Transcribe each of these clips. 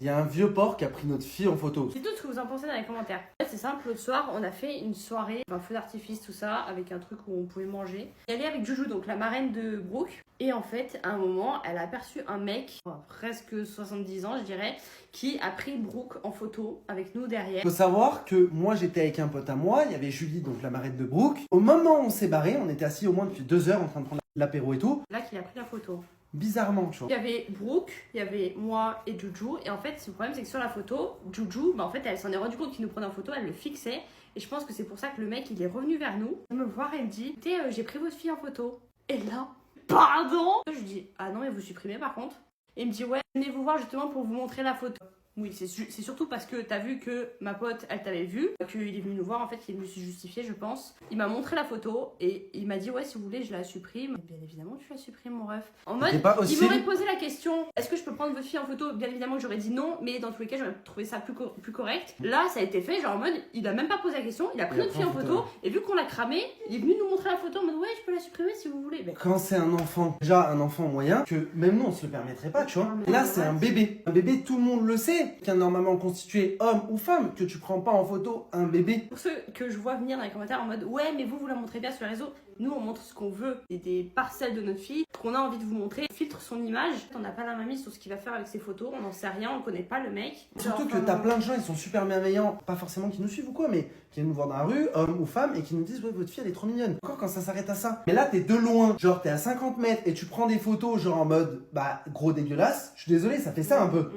Il y a un vieux porc qui a pris notre fille en photo. Dites-nous ce que vous en pensez dans les commentaires. En fait, c'est simple, l'autre soir, on a fait une soirée, un feu d'artifice, tout ça, avec un truc où on pouvait manger. Elle est avec Joujou, donc la marraine de Brooke. Et en fait, à un moment, elle a aperçu un mec, presque 70 ans, je dirais, qui a pris Brooke en photo avec nous derrière. Faut savoir que moi j'étais avec un pote à moi, il y avait Julie, donc la marraine de Brooke. Au moment où on s'est barré, on était assis au moins depuis 2 heures en train de prendre l'apéro et tout. Là, qu'il a pris la photo. Bizarrement, tu vois. Il y avait Brooke, il y avait moi et Joujou. Et en fait, le problème, c'est que sur la photo, Joujou, en fait, elle s'en est rendu compte qu'il nous prenait en photo, elle le fixait. Et je pense que c'est pour ça que le mec, il est revenu vers nous. Il me voir et me dit, écoutez, j'ai pris votre fille en photo. Et là, pardon. Je lui dis, ah non, mais vous supprimez par contre. Et il me dit, ouais, venez vous voir justement pour vous montrer la photo. Oui, c'est surtout parce que t'as vu que ma pote, elle t'avait vu, qu'il est venu nous voir, en fait, il est venu se justifier, je pense. Il m'a montré la photo et il m'a dit, ouais, si vous voulez, je la supprime. Bien évidemment, tu la supprimes, mon ref. En mode, il m'aurait posé la question, est-ce que je peux prendre votre fille en photo? Bien évidemment, j'aurais dit non, mais dans tous les cas, j'aurais trouvé ça plus correct. Là, ça a été fait, genre en mode, il a même pas posé la question, il a pris notre fille en photo, et vu qu'on l'a cramé, il est venu nous montrer la photo en mode, ouais, je peux la supprimer si vous voulez. Mais... Quand c'est un enfant, déjà un enfant moyen, que même nous on se le permettrait pas, tu vois. Là, c'est un bébé. Un bébé, tout le monde le sait, qu'un normalement constitué homme ou femme, que tu prends pas en photo un bébé. Pour ceux que je vois venir dans les commentaires en mode ouais mais vous la montrez bien sur les réseaux, nous on montre ce qu'on veut, et des parcelles de notre fille qu'on a envie de vous montrer, on filtre son image, on n'a pas la main mise sur ce qu'il va faire avec ses photos, on n'en sait rien, on connaît pas le mec. Surtout que t'as plein de gens, ils sont super bienveillants, pas forcément qui nous suivent ou quoi, mais qui viennent nous voir dans la rue, hommes ou femmes, et qui nous disent ouais votre fille elle est trop mignonne. Encore quand ça s'arrête à ça. Mais là t'es de loin, genre t'es à 50 mètres et tu prends des photos genre en mode bah gros dégueulasse, je suis désolé ça fait ça un peu.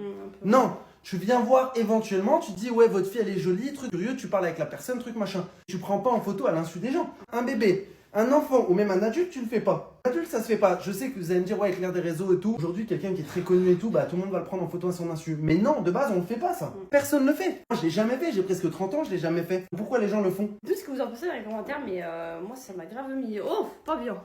Non. Tu viens voir éventuellement, tu te dis ouais votre fille elle est jolie, truc curieux, tu parles avec la personne, truc machin. Tu prends pas en photo à l'insu des gens. Un bébé, un enfant ou même un adulte, tu le fais pas. Un adulte ça se fait pas. Je sais que vous allez me dire ouais avec l'ère des réseaux et tout, aujourd'hui quelqu'un qui est très connu et tout, bah tout le monde va le prendre en photo à son insu. Mais non, de base on le fait pas ça. Personne le fait. Moi je l'ai jamais fait, j'ai presque 30 ans, je l'ai jamais fait. Pourquoi les gens le font? Tout ce que vous en pensez dans les commentaires, mais moi ça m'a grave mis, oh pas bien.